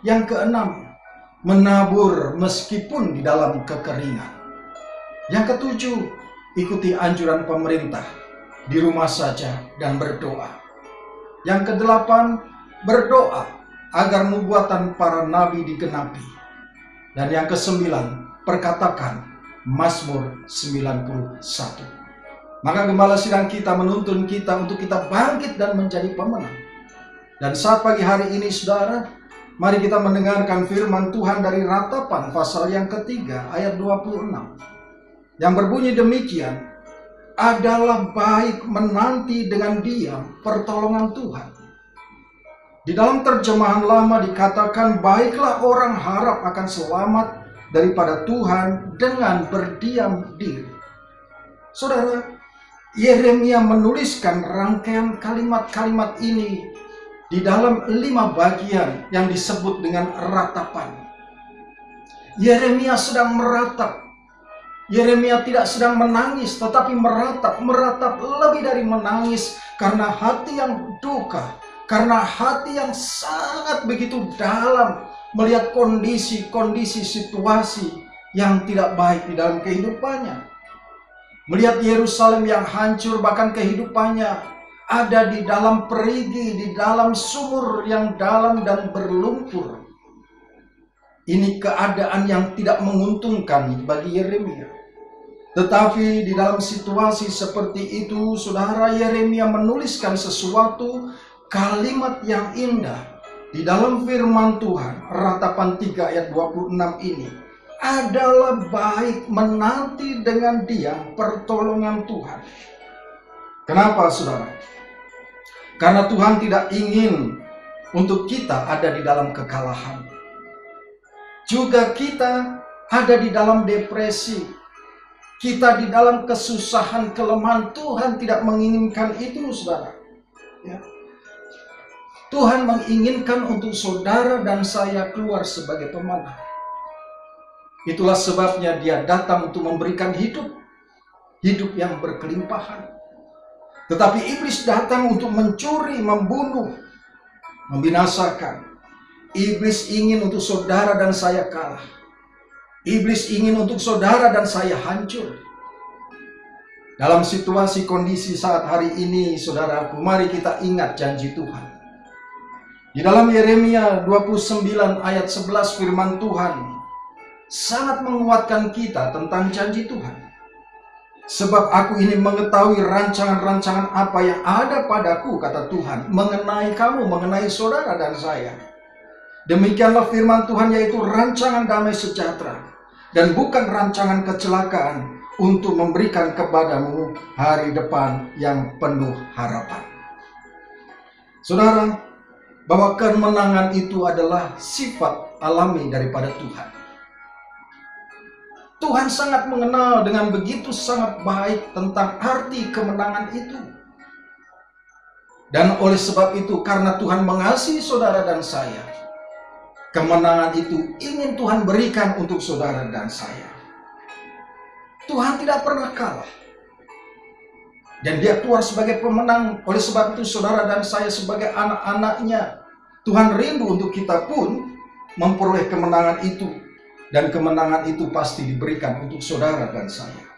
Yang keenam, menabur meskipun di dalam kekeringan. Yang ketujuh, ikuti anjuran pemerintah, di rumah saja dan berdoa. Yang kedelapan, berdoa agar nubuatan para nabi digenapi. Dan yang kesembilan, perkatakan Mazmur 91. Maka gembala sidang kita menuntun kita untuk kita bangkit dan menjadi pemenang. Dan saat pagi hari ini saudara, mari kita mendengarkan firman Tuhan dari Ratapan pasal yang ketiga ayat 26. Yang berbunyi demikian, adalah baik menanti dengan diam pertolongan Tuhan. Di dalam terjemahan lama dikatakan, baiklah orang harap akan selamat daripada Tuhan dengan berdiam diri. Saudara, Yeremia menuliskan rangkaian kalimat-kalimat ini di dalam 5 bagian yang disebut dengan ratapan. Yeremia sedang meratap. Yeremia tidak sedang menangis, tetapi meratap lebih dari menangis, karena hati yang duka, karena hati yang sangat begitu dalam melihat kondisi situasi yang tidak baik di dalam kehidupannya. Melihat Yerusalem yang hancur, bahkan kehidupannya ada di dalam perigi, di dalam sumur yang dalam dan berlumpur. Ini keadaan yang tidak menguntungkan bagi Yeremia. Tetapi di dalam situasi seperti itu, saudara, Yeremia menuliskan sesuatu kalimat yang indah. Di dalam firman Tuhan, Ratapan 3 ayat 26 ini, adalah baik menanti dengan diam pertolongan Tuhan. Kenapa saudara? Karena Tuhan tidak ingin untuk kita ada di dalam kekalahan. Juga kita ada di dalam depresi. Kita di dalam kesusahan, kelemahan. Tuhan tidak menginginkan itu saudara. Ya. Tuhan menginginkan untuk saudara dan saya keluar sebagai pemenang. Itulah sebabnya Dia datang untuk memberikan hidup yang berkelimpahan. Tetapi iblis datang untuk mencuri, membunuh, membinasakan. Iblis ingin untuk saudara dan saya kalah. Iblis ingin untuk saudara dan saya hancur. Dalam situasi kondisi saat hari ini, saudaraku, mari kita ingat janji Tuhan. Di dalam Yeremia 29 ayat 11 firman Tuhan sangat menguatkan kita tentang janji Tuhan. Sebab aku ini mengetahui rancangan-rancangan apa yang ada padaku, kata Tuhan, mengenai kamu, mengenai saudara dan saya. Demikianlah firman Tuhan, yaitu rancangan damai sejahtera dan bukan rancangan kecelakaan, untuk memberikan kepadamu hari depan yang penuh harapan. Saudara, bahwa kemenangan itu adalah sifat alami daripada Tuhan. Tuhan sangat mengenal dengan begitu sangat baik tentang arti kemenangan itu. Dan oleh sebab itu, karena Tuhan mengasihi saudara dan saya, kemenangan itu ingin Tuhan berikan untuk saudara dan saya. Tuhan tidak pernah kalah. Dan Dia keluar sebagai pemenang. Oleh sebab itu saudara dan saya sebagai anak-anaknya, Tuhan rindu untuk kita pun memperoleh kemenangan itu. Dan kemenangan itu pasti diberikan untuk saudara dan saya.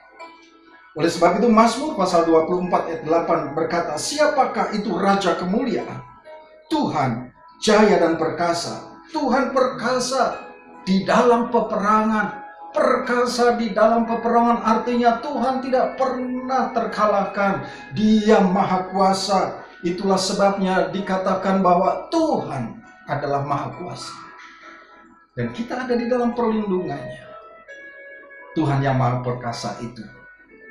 Oleh sebab itu Mazmur pasal 24 ayat 8 berkata, siapakah itu Raja kemuliaan? Tuhan jaya dan perkasa. Tuhan perkasa di dalam peperangan. perkasa di dalam peperangan, artinya Tuhan tidak pernah terkalahkan. Dia maha kuasa. Itulah sebabnya dikatakan bahwa Tuhan adalah maha kuasa. Dan kita ada di dalam perlindungannya. Tuhan yang maha perkasa itu,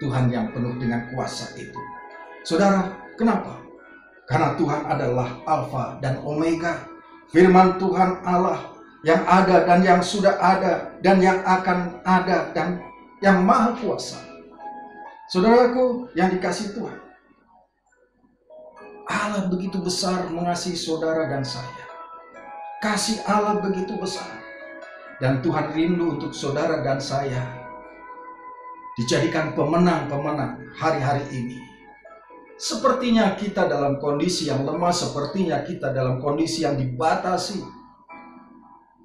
Tuhan yang penuh dengan kuasa itu. Saudara, kenapa? Karena Tuhan adalah Alfa dan Omega. Firman Tuhan Allah yang ada dan yang sudah ada dan yang akan ada dan yang maha kuasa. Saudaraku yang dikasihi Tuhan, Allah begitu besar mengasihi saudara dan saya. Kasih Allah begitu besar. Dan Tuhan rindu untuk saudara dan saya dijadikan pemenang-pemenang hari-hari ini. Sepertinya kita dalam kondisi yang lemah, sepertinya kita dalam kondisi yang dibatasi.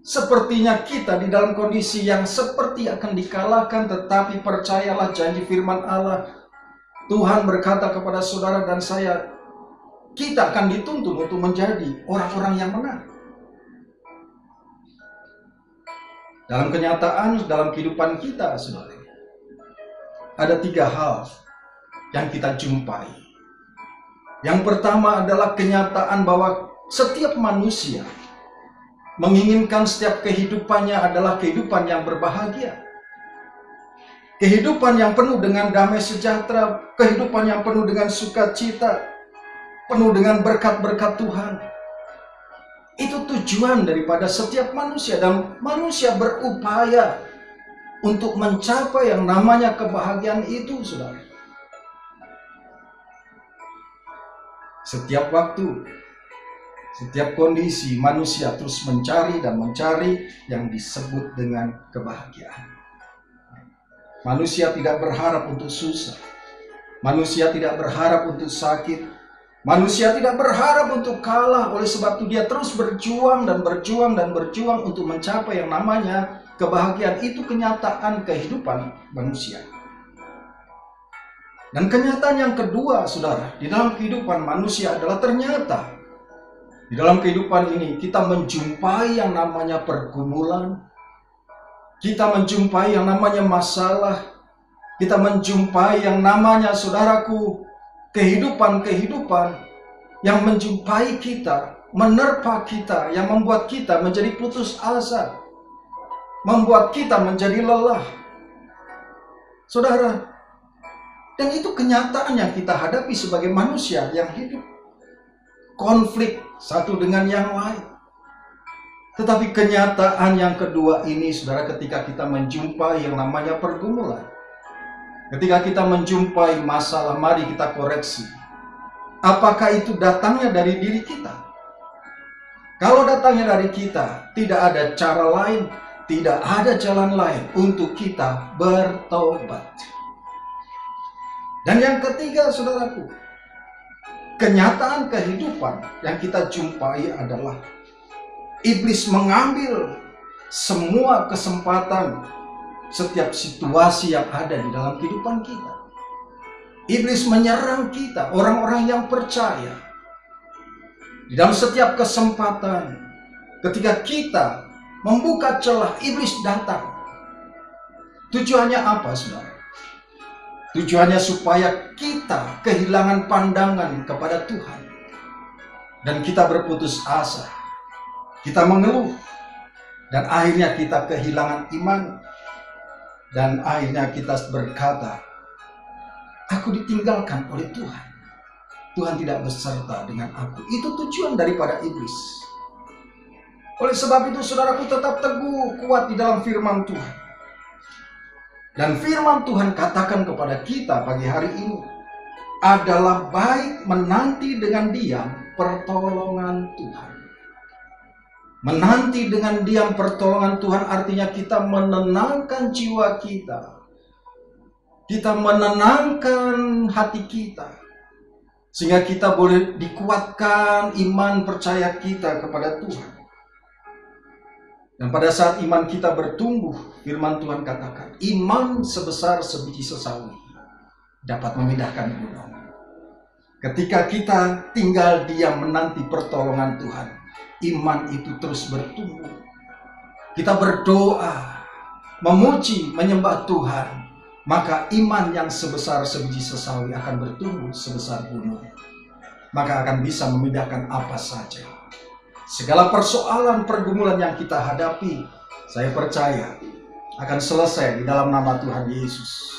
Sepertinya kita di dalam kondisi yang seperti akan dikalahkan, tetapi percayalah janji firman Allah. Tuhan berkata kepada saudara dan saya, kita akan dituntun untuk menjadi orang-orang yang menang. Dalam kenyataan, dalam kehidupan kita, saudara, ada 3 hal yang kita jumpai. Yang pertama adalah kenyataan bahwa setiap manusia menginginkan setiap kehidupannya adalah kehidupan yang berbahagia. Kehidupan yang penuh dengan damai sejahtera, kehidupan yang penuh dengan sukacita, penuh dengan berkat-berkat Tuhan. Itu tujuan daripada setiap manusia, dan manusia berupaya untuk mencapai yang namanya kebahagiaan itu, saudara. Setiap waktu, setiap kondisi, manusia terus mencari dan mencari yang disebut dengan kebahagiaan. Manusia tidak berharap untuk susah. Manusia tidak berharap untuk sakit. Manusia tidak berharap untuk kalah. Oleh sebab itu dia terus berjuang dan berjuang dan berjuang untuk mencapai yang namanya kebahagiaan. Itu kenyataan kehidupan manusia. Dan kenyataan yang kedua, saudara, di dalam kehidupan manusia adalah ternyata di dalam kehidupan ini kita menjumpai yang namanya pergumulan, kita menjumpai yang namanya masalah, kita menjumpai yang namanya, saudaraku, kehidupan-kehidupan yang menjumpai kita, menerpa kita, yang membuat kita menjadi putus asa, membuat kita menjadi lelah. Saudara, dan itu kenyataan yang kita hadapi sebagai manusia yang hidup. Konflik satu dengan yang lain. Tetapi kenyataan yang kedua ini, saudara, ketika kita menjumpai yang namanya pergumulan, ketika kita menjumpai masalah, mari kita koreksi. Apakah itu datangnya dari diri kita? Kalau datangnya dari kita, tidak ada cara lain, tidak ada jalan lain untuk kita bertobat. Dan yang ketiga, saudaraku, kenyataan kehidupan yang kita jumpai adalah iblis mengambil semua kesempatan setiap situasi yang ada di dalam kehidupan kita. Iblis menyerang kita, orang-orang yang percaya. Di dalam setiap kesempatan, ketika kita membuka celah, iblis datang. Tujuannya apa, saudara? Tujuannya supaya kita kehilangan pandangan kepada Tuhan. Dan kita berputus asa. Kita mengeluh. Dan akhirnya kita kehilangan iman. Dan akhirnya kita berkata, aku ditinggalkan oleh Tuhan. Tuhan tidak beserta dengan aku. Itu tujuan daripada iblis. Oleh sebab itu, saudaraku, tetap teguh, kuat di dalam firman Tuhan. Dan firman Tuhan katakan kepada kita pagi hari ini adalah baik menanti dengan diam pertolongan Tuhan. Menanti dengan diam pertolongan Tuhan artinya kita menenangkan jiwa kita. Kita menenangkan hati kita. Sehingga kita boleh dikuatkan iman percaya kita kepada Tuhan. Dan pada saat iman kita bertumbuh, firman Tuhan katakan, iman sebesar sebiji sesawi dapat memindahkan gunung. Ketika kita tinggal diam menanti pertolongan Tuhan, iman itu terus bertumbuh. Kita berdoa, memuji, menyembah Tuhan, maka iman yang sebesar sebiji sesawi akan bertumbuh sebesar gunung. Maka akan bisa memindahkan apa saja. Segala persoalan pergumulan yang kita hadapi, saya percaya akan selesai di dalam nama Tuhan Yesus.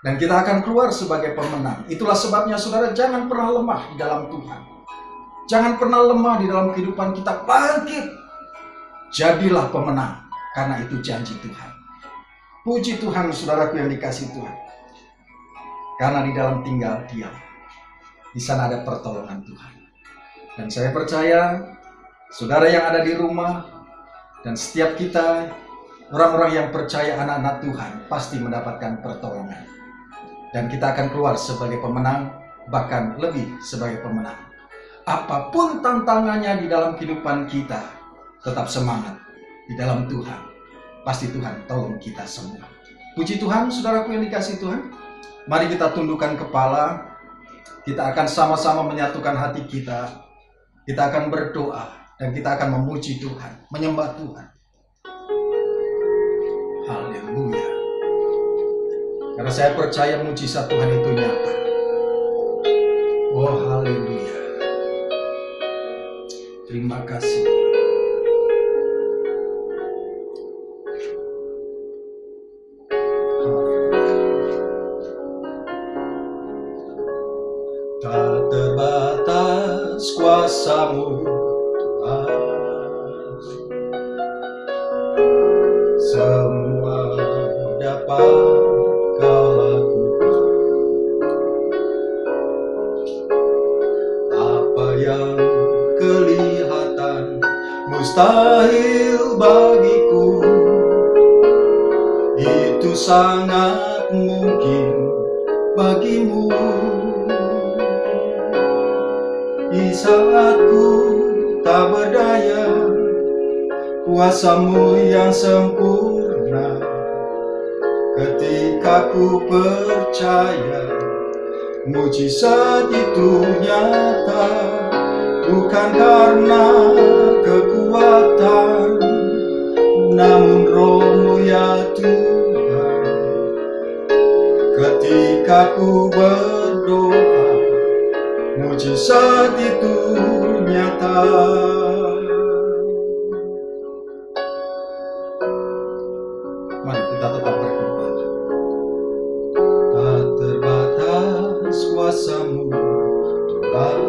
Dan kita akan keluar sebagai pemenang. Itulah sebabnya saudara jangan pernah lemah di dalam Tuhan. Jangan pernah lemah di dalam kehidupan kita. Bangkit. Jadilah pemenang. Karena itu janji Tuhan. Puji Tuhan saudaraku yang dikasihi Tuhan. Karena di dalam tinggal diam, di sana ada pertolongan Tuhan. Dan saya percaya saudara yang ada di rumah dan setiap kita, orang-orang yang percaya anak-anak Tuhan pasti mendapatkan pertolongan. Dan kita akan keluar sebagai pemenang, bahkan lebih sebagai pemenang. Apapun tantangannya di dalam kehidupan kita, tetap semangat di dalam Tuhan. Pasti Tuhan tolong kita semua. Puji Tuhan, saudaraku yang dikasihi Tuhan. Mari kita tundukkan kepala. Kita akan sama-sama menyatukan hati kita. Kita akan berdoa dan kita akan memuji Tuhan, menyembah Tuhan. Haleluya. Karena saya percaya mujizat Tuhan itu nyata. Oh haleluya. Terima kasih. Tak terbatas kuasa-Mu Tuhan, semua dapat Kau lakukan. Apa yang kelihatan mustahil bagiku, itu sangat mungkin bagimu. Di saat ku tak berdaya, kuasa-Mu yang sempurna. Ketika ku percaya, mujizat itu nyata. Bukan karena kekuatan, namun Roh-Mu ya Tuhan. Ketika ku berdoa, mujizat itu nyata. Mari kita tetap berdoa. Tak terbatas kuasa-Mu Tuhan,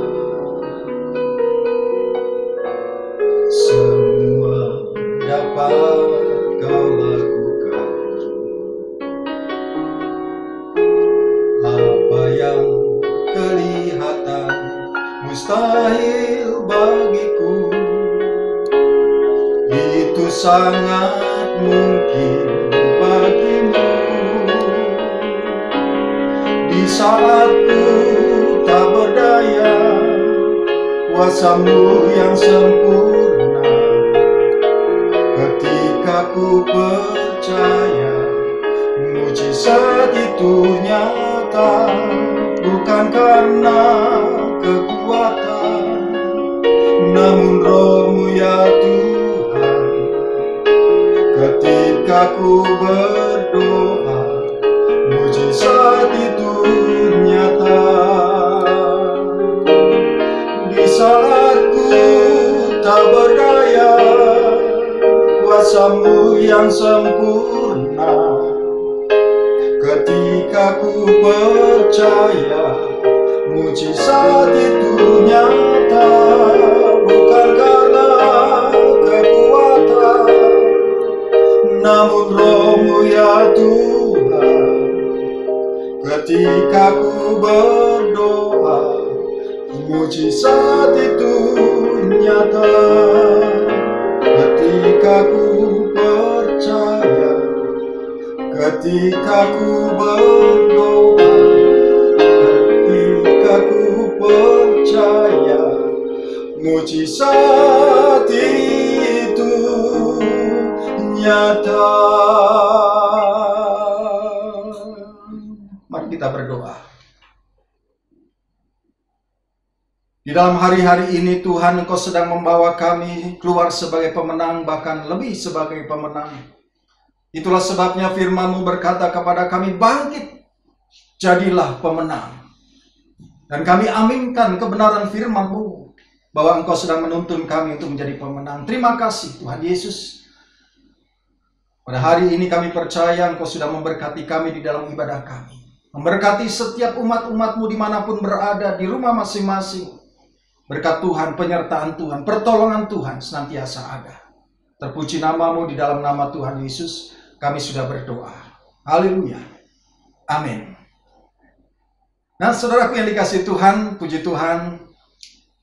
semua dapat Kau lakukan. Apa yang kelihatan mustahil bagiku, itu sangat mungkin bagimu. Di saat ku tak berdaya, kuasa-Mu yang sempurna. Ketika ku percaya, mujizat itu nyata. Bukan karena kekuatan, namun Roh-Mu ya Tuhan. Ketika ku berdoa, mujizat itu nyata. Di saat ku tak berdaya, kuasa-Mu yang sempurna. Ketika ku percaya, mujizat itu nyata. Bukan karena kekuatan, namun Roh-Mu ya Tuhan. Ketika ku berdoa, mujizat itu nyata. Ketika ku percaya, ketika ku berdoa, ketika ku percaya, mujizat itu nyata. Mari kita berdoa. Di dalam hari-hari ini Tuhan, Engkau sedang membawa kami keluar sebagai pemenang, bahkan lebih sebagai pemenang. Itulah sebabnya firman-Mu berkata kepada kami, bangkit, jadilah pemenang. Dan kami aminkan kebenaran firman-Mu, bahwa Engkau sedang menuntun kami untuk menjadi pemenang. Terima kasih Tuhan Yesus. Pada hari ini kami percaya Engkau sudah memberkati kami di dalam ibadah kami. Memberkati setiap umat-umat-Mu dimanapun berada, di rumah masing-masing. Berkat Tuhan, penyertaan Tuhan, pertolongan Tuhan senantiasa ada. Terpuji nama-Mu, di dalam nama Tuhan Yesus kami sudah berdoa. Haleluya. Amin. Nah, saudaraku yang dikasihi Tuhan, puji Tuhan.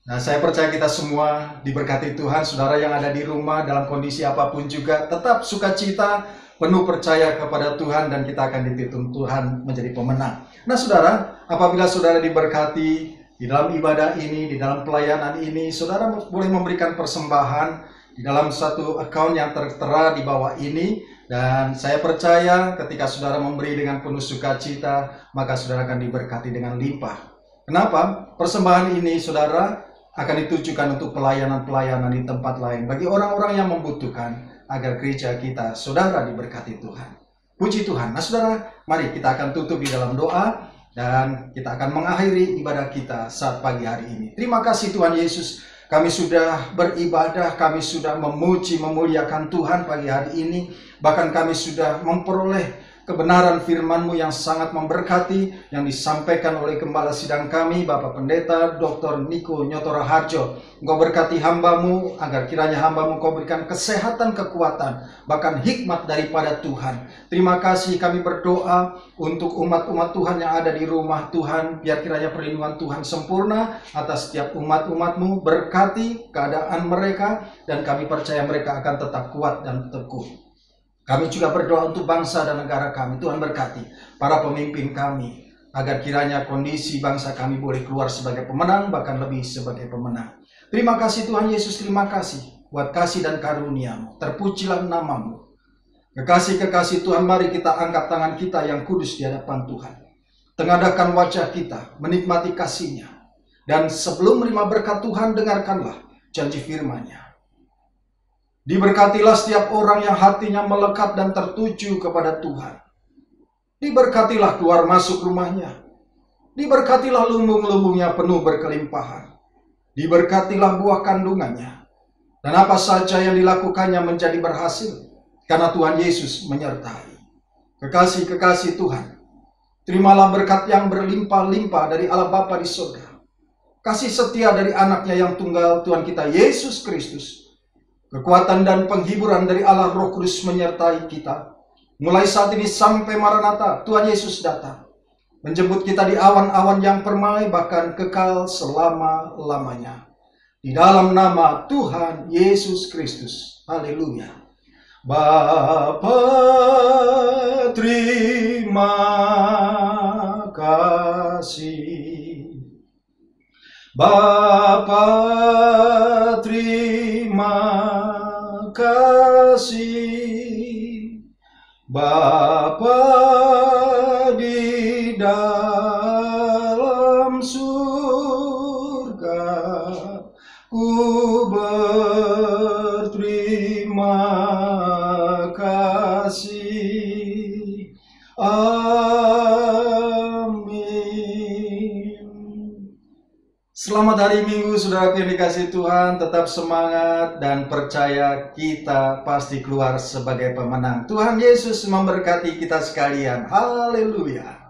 Nah, saya percaya kita semua diberkati Tuhan. Saudara yang ada di rumah dalam kondisi apapun juga tetap sukacita, penuh percaya kepada Tuhan, dan kita akan dituntun Tuhan menjadi pemenang. Nah, saudara, apabila saudara diberkati di dalam ibadah ini, di dalam pelayanan ini, saudara boleh memberikan persembahan di dalam satu account yang tertera di bawah ini. Dan saya percaya ketika saudara memberi dengan penuh sukacita, maka saudara akan diberkati dengan limpah. Kenapa? Persembahan ini saudara akan ditujukan untuk pelayanan-pelayanan di tempat lain, bagi orang-orang yang membutuhkan, agar gereja kita saudara diberkati Tuhan. Puji Tuhan. Nah saudara, mari kita akan tutup di dalam doa, dan kita akan mengakhiri ibadah kita saat pagi hari ini. Terima kasih Tuhan Yesus. Kami sudah beribadah, kami sudah memuji, memuliakan Tuhan pagi hari ini. Bahkan kami sudah memperoleh kebenaran firman-Mu yang sangat memberkati, yang disampaikan oleh Gembala Sidang kami, Bapak Pendeta Dr. Niko Nyotora Harjo. Engkau berkati hamba-Mu, agar kiranya hamba-Mu Engkau berikan kesehatan, kekuatan, bahkan hikmat daripada Tuhan. Terima kasih, kami berdoa untuk umat-umat Tuhan yang ada di rumah Tuhan. Biar kiranya perlindungan Tuhan sempurna atas setiap umat-umat-Mu, berkati keadaan mereka, dan kami percaya mereka akan tetap kuat dan teguh. Kami juga berdoa untuk bangsa dan negara kami. Tuhan berkati para pemimpin kami, agar kiranya kondisi bangsa kami boleh keluar sebagai pemenang, bahkan lebih sebagai pemenang. Terima kasih Tuhan Yesus, terima kasih buat kasih dan karunia-Mu. Terpujilah nama-Mu. Kekasih-kekasih Tuhan, mari kita angkat tangan kita yang kudus di hadapan Tuhan. Tengadahkan wajah kita, menikmati kasih-Nya. Dan sebelum menerima berkat Tuhan, dengarkanlah janji firman-Nya. Diberkatilah setiap orang yang hatinya melekat dan tertuju kepada Tuhan. Diberkatilah keluar masuk rumahnya. Diberkatilah lumbung-lumbungnya penuh berkelimpahan. Diberkatilah buah kandungannya. Dan apa saja yang dilakukannya menjadi berhasil, karena Tuhan Yesus menyertai. Kekasih-kekasih Tuhan, terimalah berkat yang berlimpah-limpah dari Allah Bapa di surga. Kasih setia dari anaknya yang tunggal, Tuhan kita Yesus Kristus. Kekuatan dan penghiburan dari Allah Roh Kudus menyertai kita. Mulai saat ini sampai Maranatha, Tuhan Yesus datang. Menjemput kita di awan-awan yang permai, bahkan kekal selama-lamanya. Di dalam nama Tuhan Yesus Kristus. Haleluya. Bapa, terima kasih. Bapa, terima kasih. Bapa di dalam surga, ku berterima kasih. Selamat hari Minggu, saudara yang dikasihi Tuhan. Tetap semangat dan percaya kita pasti keluar sebagai pemenang. Tuhan Yesus memberkati kita sekalian. Haleluya.